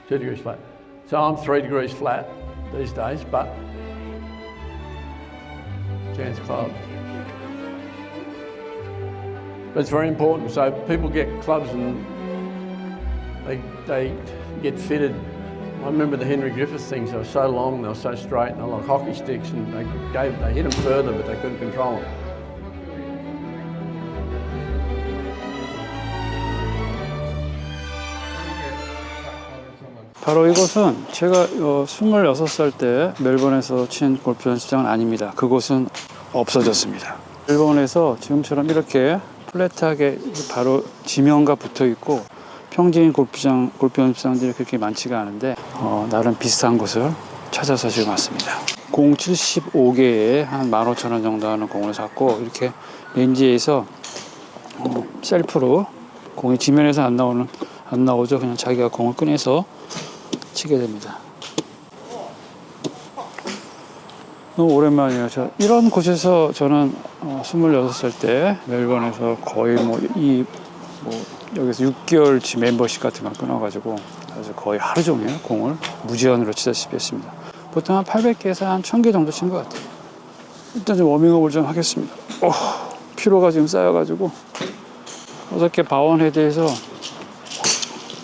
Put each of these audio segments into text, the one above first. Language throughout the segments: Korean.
2 degrees flat. So I'm 3 degrees flat these days, but chance club. But it's very important. So people get clubs and they get fitted. I remember the Henry Griffith things. They were so long, they were so straight, and they were like hockey sticks, and they hit them further, but they couldn't control them. 바로 이곳은 제가 26살 때 멜번에서 친 골프 연습장은 아닙니다. 그곳은 없어졌습니다. 일본에서 지금처럼 이렇게 플랫하게 바로 지면과 붙어 있고 평지인 골프 연습장들이 그렇게 많지가 않은데 나름 비슷한 곳을 찾아서 지금 왔습니다. 공 75개에 한 15,000원 정도 하는 공을 샀고, 이렇게 렌즈에서 셀프로 공이 지면에서 안 나오죠. 그냥 자기가 공을 꺼내서 치게 됩니다. 너무 오랜만이에요. 이런 곳에서 저는 26살 때 멜번에서 거의 여기서 6개월치 멤버십 같은 걸 끊어가지고 그래서 거의 하루 종일 공을 무제한으로 치다시피 했습니다. 보통 한 800개에서 한 1000개 정도 친 것 같아요. 일단 좀 워밍업을 좀 하겠습니다. 피로가 지금 쌓여가지고 어저께 바원 헤드에서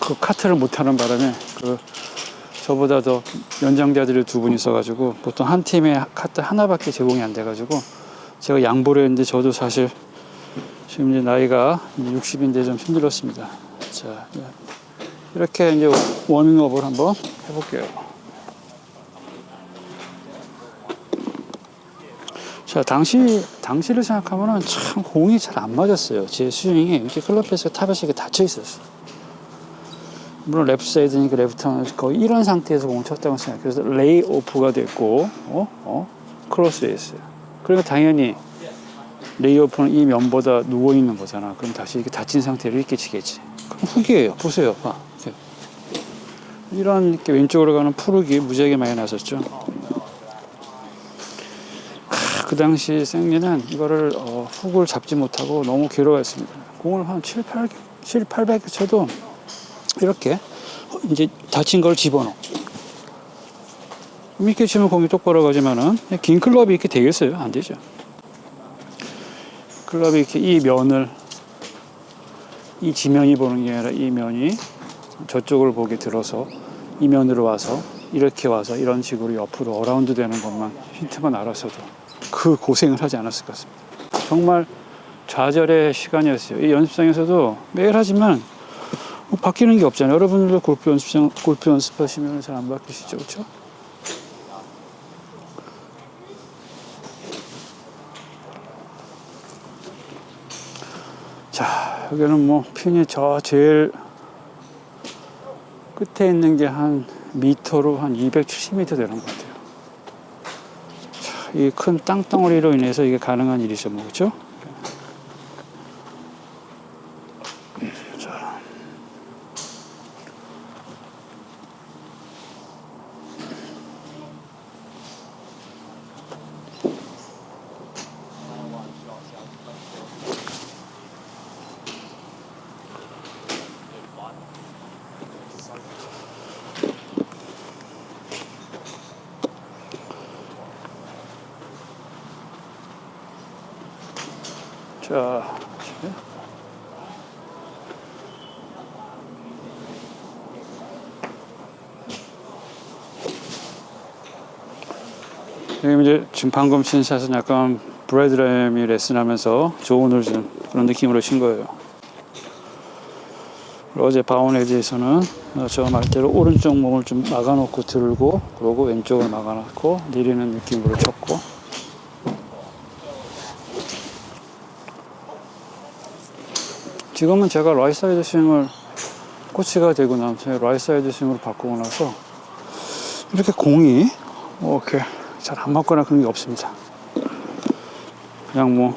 그 카트를 못하는 바람에 저보다 더 연장자들이 2분 있어가지고 보통 한 팀에 카트 하나밖에 제공이 안 돼가지고 제가 양보를 했는데, 저도 사실 지금 이제 나이가 60인데 좀 힘들었습니다. 자, 이렇게 이제 워밍업을 한번 해볼게요. 자, 당시를 생각하면은 참 공이 잘 안 맞았어요. 제 스윙이 이렇게 클럽에서 탑에서 이렇게 닫혀 있었어요. 물론 레프트 사이드니까 레프트는 거의 이런 상태에서 공을 쳤다고 생각해요. 그래서 레이 오프가 됐고, 크로스에 있어요. 그러니까 당연히 레이 오프는 이 면보다 누워있는 거잖아. 그럼 다시 이렇게 닫힌 상태로 이렇게 치겠지. 그럼 훅이에요. 보세요. 봐. 이런 이렇게 왼쪽으로 가는 푸르기 무지하게 많이 났었죠. 그 당시 생리는 이거를 훅을 잡지 못하고 너무 괴로워했습니다. 공을 한 700개 쳐도 이렇게 이제 다친 걸 집어넣어. 이렇게 치면 공이 똑바로 가지만은 긴 클럽이 이렇게 되겠어요? 안 되죠. 클럽이 이렇게 이 면을, 이 지면이 보는 게 아니라 이 면이 저쪽을 보게 들어서 이 면으로 와서 이렇게 와서 이런 식으로 옆으로 어라운드 되는 것만 힌트만 알았어도 그 고생을 하지 않았을 것 같습니다. 정말 좌절의 시간이었어요. 이 연습장에서도 매일 하지만 바뀌는 게 없잖아요. 여러분들도 골프 연습하시면 잘 안 바뀌시죠, 그렇죠? 자, 여기는 핀이 저 제일 끝에 있는 게 한 미터로 한 270m 되는 것 같아요. 이 큰 땅덩어리로 인해서 이게 가능한 일이죠, 그렇죠? 자, 지금 방금 친 샷은 약간 브래드 램이 레슨하면서 조언을 준 그런 느낌으로 친 거예요. 어제 바운 헤드에서는 저 말대로 오른쪽 몸을 좀 막아놓고 들고, 그러고 왼쪽을 막아놓고 내리는 느낌으로 쳤고, 지금은 제가 라이트 사이드 스윙을 코치가 되고 나서 라이트 사이드 스윙으로 바꾸고 나서 이렇게 공이 이렇게 잘 안 맞거나 그런 게 없습니다. 그냥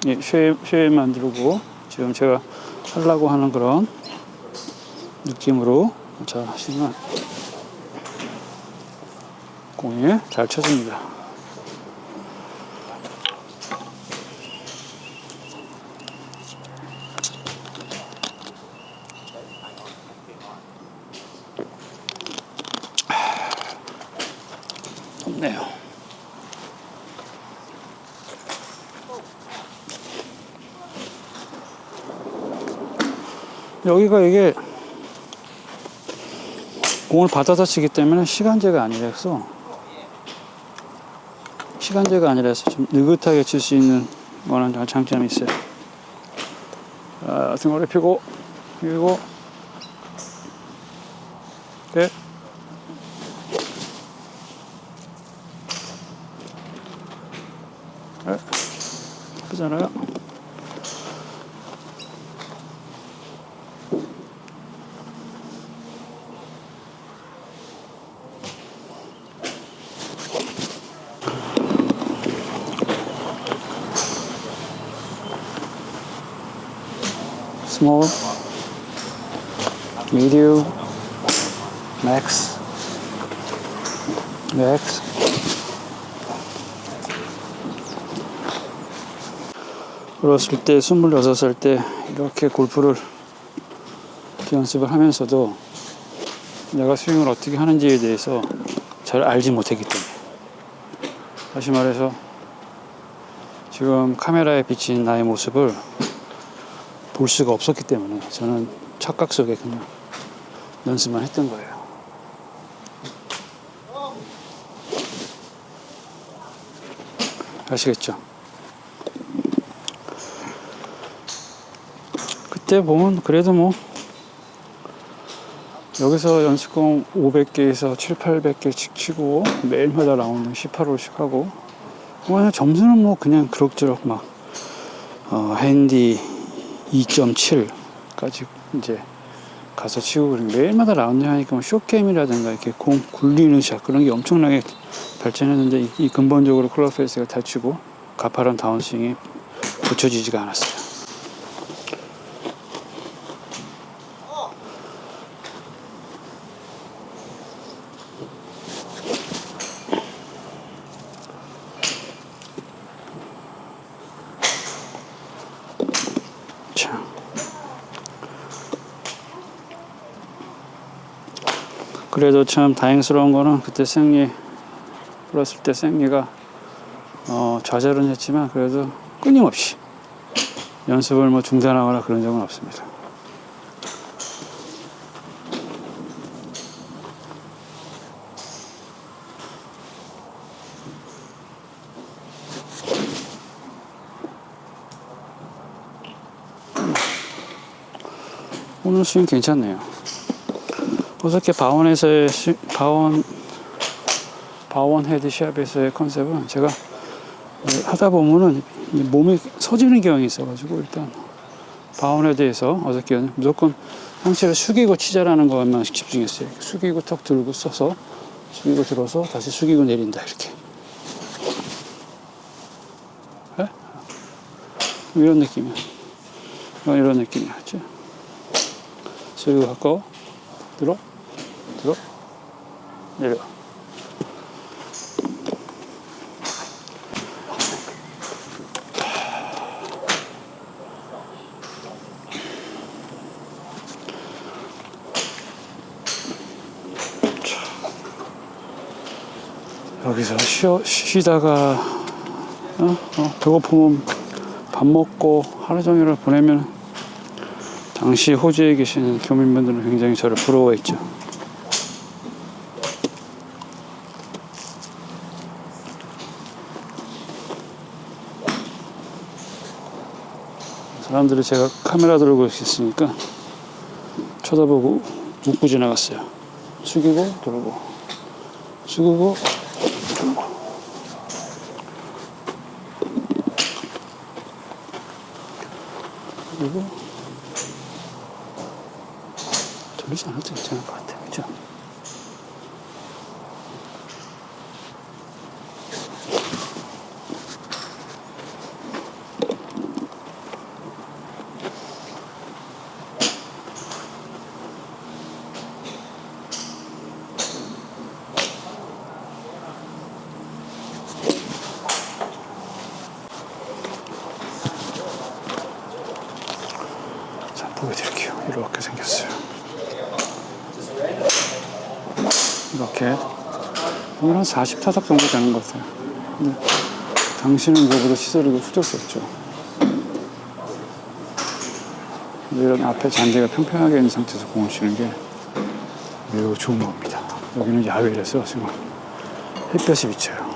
쉐입 만들고 지금 제가 하려고 하는 그런 느낌으로 잘 하시면 공이 잘 쳐집니다. 높네요. 여기가 이게 공을 받아서 치기 때문에 시간제가 아니라서 좀 느긋하게 칠 수 있는 거는 장점이 있어요. 등어리 펴고 그리고 네. 예쁘잖아요. Small, medium, max. 어렸을 때 26살 때 이렇게 골프를 연습을 하면서도 내가 스윙을 어떻게 하는지에 대해서 잘 알지 못했기 때문에, 다시 말해서 지금 카메라에 비친 나의 모습을 볼 수가 없었기 때문에 저는 착각 속에 그냥 연습만 했던 거예요. 아시겠죠? 그때 보면 그래도 뭐 여기서 연습공 500개에서 7, 800개 치고 매일마다 라운드 18홀씩 하고, 그냥 점수는 뭐 그냥 그럭저럭 막 핸디 2.7까지 이제 가서 치고, 그러니까 매일마다 라운드 하니까 뭐 숏게임이라든가 이렇게 공 굴리는 샷 그런 게 엄청나게 발전했는데, 이 근본적으로 클럽 페이스가 다치고 가파른 다운스윙이 고쳐지지가 않았어요. 자, 그래도 참 다행스러운 거는 그때 생리 불었을 때 생리가 좌절은 했지만 그래도 끊임없이 연습을 뭐 중단하거나 그런 적은 없습니다. 오늘 스윙 괜찮네요. 어저께 바원 헤드샵에서의 컨셉은 제가 하다 보면은 몸이 서지는 경향이 있어가지고, 일단 바원 헤드에서 어저께는 무조건 상체를 숙이고 치자라는 것만 집중했어요. 숙이고 턱 들고 써서 숙이고 들어서 다시 숙이고 내린다, 이렇게. 네? 이런 느낌이야. 이런 느낌이야. 그치? 숙이고 가까워 들어 내려. 여기서 쉬다가 배고프면 밥 먹고 하루 종일을 보내면 당시 호주에 계시는 교민분들은 굉장히 저를 부러워했죠. 사람들이 제가 카메라 들고 있으니까 쳐다보고 웃고 지나갔어요. 숙이고 들고 숙이고 들고. 그리고 돌리지 않아도 괜찮을 것 같아요. 그죠? 자, 보여드릴게요. 이렇게 생겼어요. 이렇게 오늘 한 40타석 정도 되는 것 같아요. 근데 당시는 그거보다 시설이 후졌었죠. 이런 앞에 잔디가 평평하게 있는 상태에서 공을 치는 게 매우 좋은 겁니다. 여기는 야외라서 지금 햇볕이 비쳐요.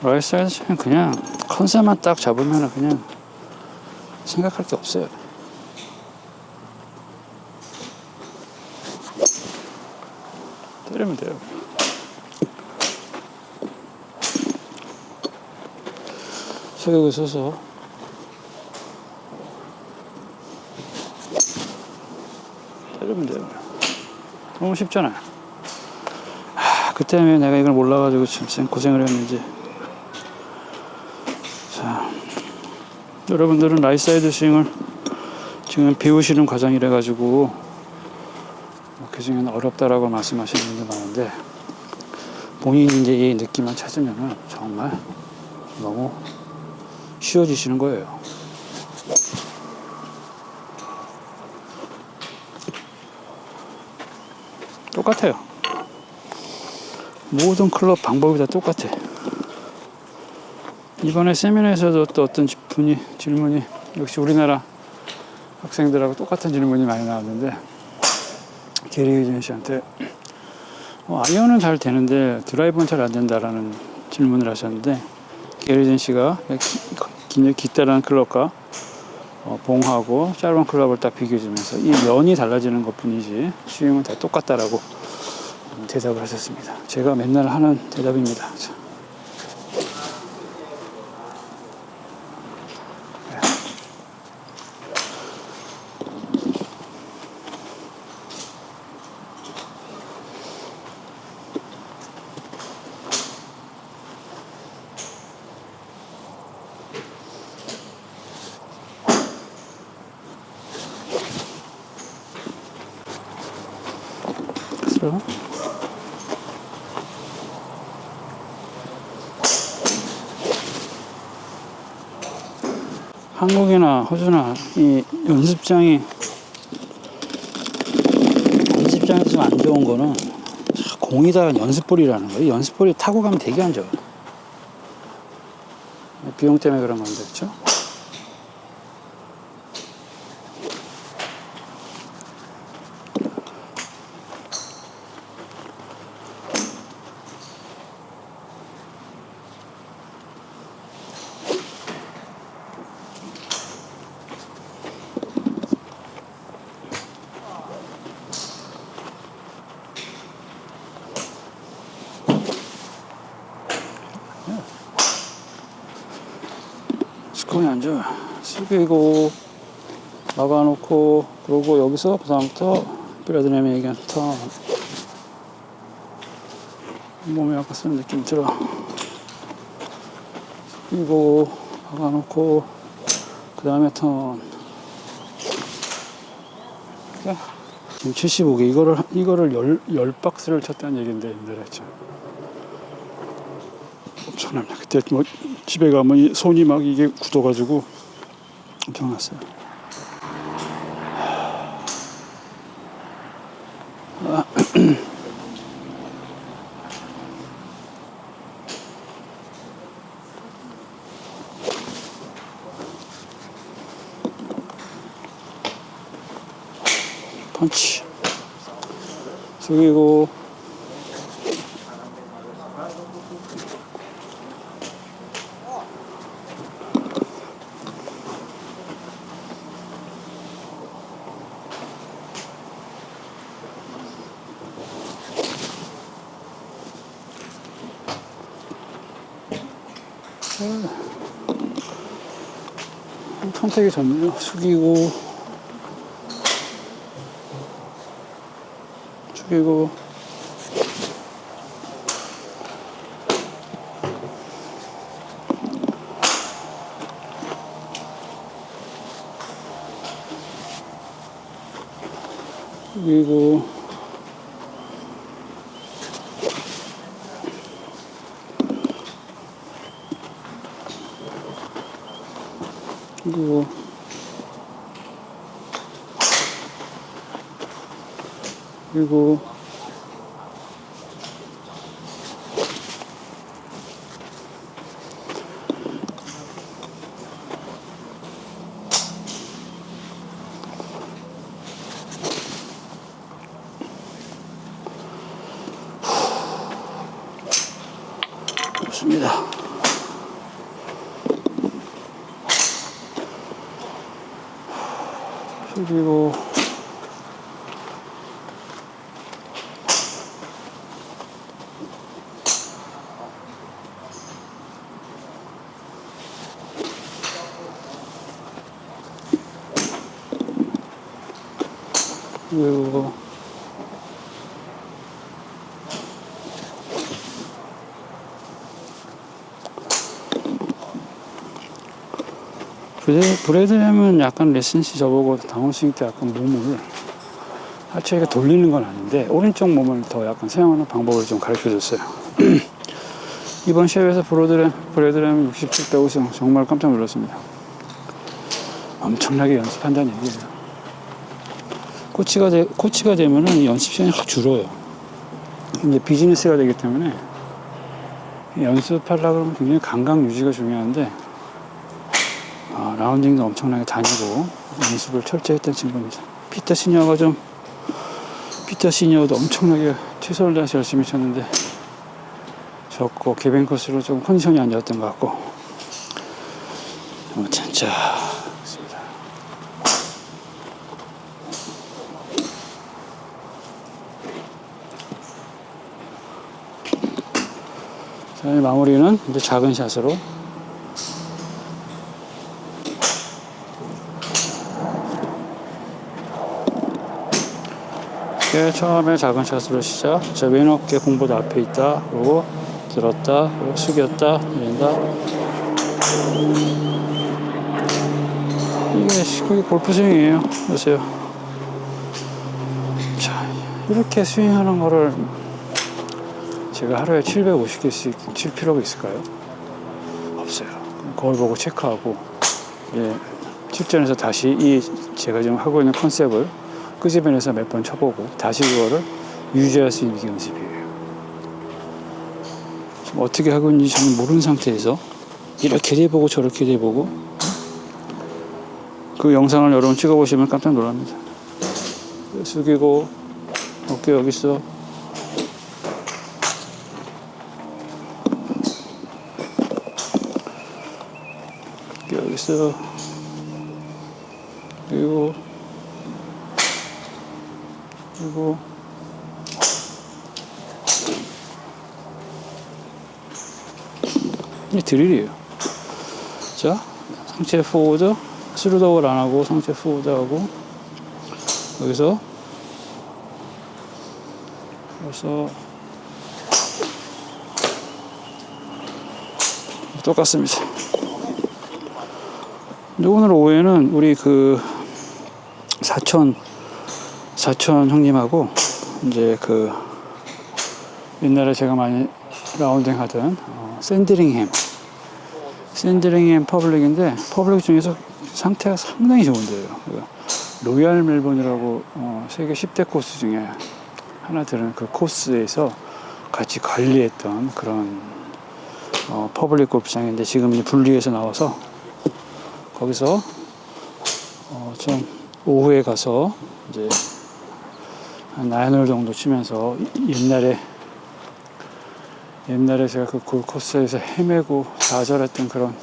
라이스는 그냥 컨셉만 딱 잡으면 그냥 생각할 게 없어요. 때리면 돼요. 속력을 써서 때리면 돼요. 너무 쉽잖아요. 그때 왜 내가 이걸 몰라가지고 참 고생을 했는지. 자, 여러분들은 라이트사이드 스윙을 지금 배우시는 과정이라 가지고 그 중에는 어렵다라고 말씀하시는 분들 많은데, 본인이 이제 이 느낌만 찾으면은 정말 너무 쉬워지시는 거예요. 똑같아요. 모든 클럽 방법이 다 똑같아. 이번에 세미나에서도 또 어떤 분이 질문이, 역시 우리나라 학생들하고 똑같은 질문이 많이 나왔는데, 게리 유진 씨한테 아이언은 잘 되는데 드라이브는 잘 안 된다라는 질문을 하셨는데, 게리 유진 씨가 기타라는 클럽과 봉하고 짧은 클럽을 딱 비교해주면서 이 면이 달라지는 것 뿐이지 스윙은 다 똑같다라고 대답을 하셨습니다. 제가 맨날 하는 대답입니다. 그래서 한국이나 호주나 이 연습장에서 좀 안 좋은 거는 공이다 연습볼이라는 거예요. 연습볼이 타고 가면 되게 안 좋아요. 비용 때문에 그런 건데, 그렇죠? 스콘이 안 좋아. 숙이고 막아놓고, 그러고 여기서 그 다음부터 브래드램이 얘기한 턴. 몸에 아까 쓰는 느낌 들어. 숙이고 막아놓고 그 다음에 턴. 지금 75개. 이거를 10박스를 쳤다는 얘기인데, 옛날에 했죠. 엄청납니다. 그때 뭐 집에 가면 이 손이 막 이게 굳어가지고 엄청났어요. 펀치 숙이고 선택이 좋네요. 숙이고 그리고 그리고 그리고 좋습니다. 그리고 그리고 브래드햄은 약간 레슨시 저보고 다운스윙 때 약간 몸을 하체에 돌리는 건 아닌데 오른쪽 몸을 더 약간 사용하는 방법을 좀 가르쳐 줬어요. 이번 시합에서 브래드햄 67대 우승 정말 깜짝 놀랐습니다. 엄청나게 연습한다는 얘기예요. 코치가 되면은 연습 시간이 확 줄어요. 이제 비즈니스가 되기 때문에 연습하려고 그러면 굉장히 감각 유지가 중요한데 라운딩도 엄청나게 다니고 연습을 철저히 했던 친구입니다. 피터 시니어도 엄청나게 최선을 다해서 열심히 쳤는데 졌고 개변 코스로 좀 컨디션이 안 좋았던 것 같고 진짜 그렇습니다. 자, 마무리는 이제 작은 샷으로 처음에 작은 샷으로 시작. 자, 왼 어깨 공보다 앞에 있다. 그리고 들었다. 그리고 숙였다. 내린다. 이게 골프 스윙이에요. 보세요. 자, 이렇게 스윙하는 거를 제가 하루에 750개씩 칠 필요가 있을까요? 없어요. 거울 보고 체크하고, 실전에서 다시 제가 지금 하고 있는 컨셉을 끄집어내서 몇 번 쳐보고 다시 그거를 유지할 수 있는 게 연습이에요. 지금 어떻게 하고 있는지 저는 모르는 상태에서 이렇게 돼보고 저렇게 돼보고 그 영상을 여러분 찍어보시면 깜짝 놀랍니다. 숙이고 어깨 여기 있어. 어깨 여기 있어. 그리고 이 드릴이에요. 자, 상체 포워드, 스루더블 안 하고 상체 포워드 하고 여기서 똑같습니다. 근데 오늘 오후에는 우리 그 사촌 형님하고 이제 그 옛날에 제가 많이 라운딩 하던 샌드링햄 퍼블릭인데 퍼블릭 중에서 상태가 상당히 좋은데요. 로얄 멜본이라고 세계 10대 코스 중에 하나 들은 그 코스에서 같이 관리했던 그런 퍼블릭 골프장인데 지금 이제 분리해서 나와서 거기서 좀 오후에 가서 이제 한 9홀 정도 치면서 옛날에 제가 그 골코스에서 헤매고 좌절했던 그런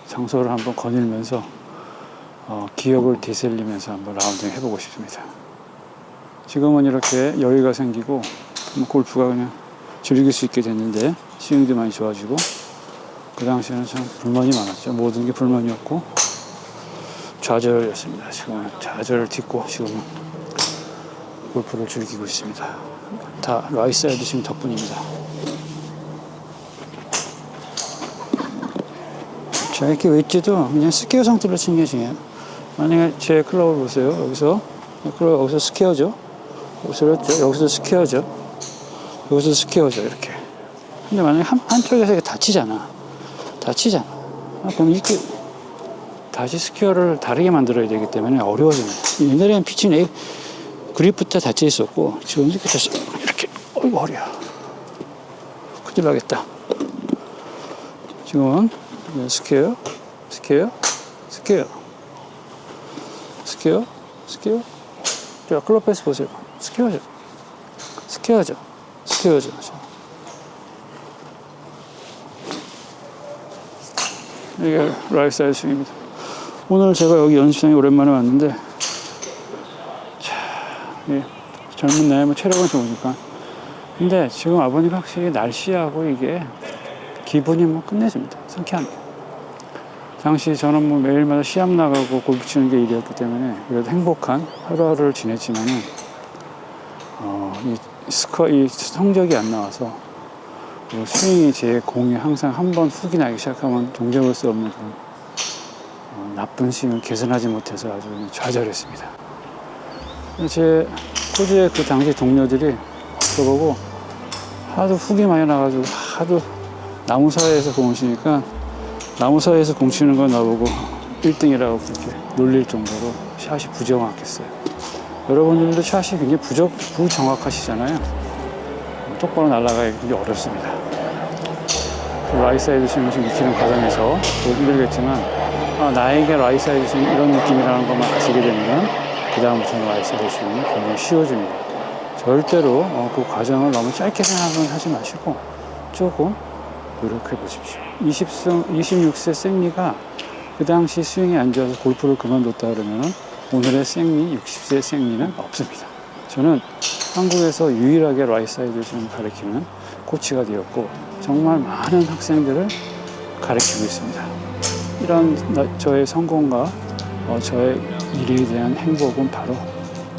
장소를 한번 거닐면서 기억을 되살리면서 한번 라운딩 해보고 싶습니다. 지금은 이렇게 여유가 생기고 골프가 그냥 즐길 수 있게 됐는데 스윙도 많이 좋아지고 그 당시에는 참 불만이 많았죠. 모든 게 불만이었고 좌절이었습니다. 지금은 좌절을 딛고 지금은 골프를 즐기고 있습니다. 다 라이사이드 스윙 덕분입니다. 자, 이렇게 웨지도 그냥 스퀘어 상태로 친 게 중요해요. 만약에 제 클럽을 보세요. 여기서 스퀘어죠. 그렇죠. 여기서 스퀘어죠. 여기서 스퀘어죠. 이렇게. 근데 만약에 한쪽에서 이렇게 다치잖아. 그럼 이렇게 다시 스퀘어를 다르게 만들어야 되기 때문에 어려워집니다. 옛날에는 피치는 그립부터 닫혀 있었고, 지금 이렇게 됐어. 이렇게. 어이구, 허리야. 큰일 나겠다. 지금은 스퀘어. 자, 클럽 페이스 보세요. 스퀘어죠. 이게 라이트 사이드 스윙입니다. 오늘 제가 여기 연습장에 오랜만에 왔는데, 젊은 나이에 체력은 좋으니까. 근데 지금 아버님 확실히 날씨하고 이게 기분이 끝내줍니다. 상쾌합니다. 당시 저는 매일마다 시합 나가고 골프 치는 게 일이었기 때문에 그래도 행복한 하루하루를 지냈지만은, 이 성적이 안 나와서 스윙이 제 공이 항상 한번 훅이 나기 시작하면 종잡을 수 없는 나쁜 스윙을 개선하지 못해서 아주 좌절했습니다. 제 호주의 그 당시 동료들이 저보고 하도 훅이 많이 나가지고 하도 나무 사이에서 공을 치니까 나무 사이에서 공 치는 건 나보고 1등이라고 그렇게 놀릴 정도로 샷이 부정확했어요. 여러분들도 샷이 굉장히 부정확하시잖아요. 똑바로 날아가기 어렵습니다. 라이트 사이드 스윙을 좀 익히는 과정에서 힘들겠지만, 나에게 라이트 사이드 스윙 이런 느낌이라는 것만 아시게 되면 그 다음부터는 라이트 사이드 스윙이 굉장히 쉬워집니다. 절대로 그 과정을 너무 짧게 생각은 하지 마시고 조금 노력해 보십시오. 26세 생리가 그 당시 스윙이 안 좋아서 골프를 그만뒀다 그러면 오늘의 생리, 60세 생리는 없습니다. 저는 한국에서 유일하게 라이트 사이드 스윙을 가르치는 코치가 되었고 정말 많은 학생들을 가르치고 있습니다. 이런 저의 성공과 저의 미래에 대한 행복은 바로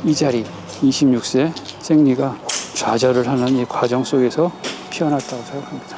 이 자리 26세 생리가 좌절을 하는 이 과정 속에서 피어났다고 생각합니다.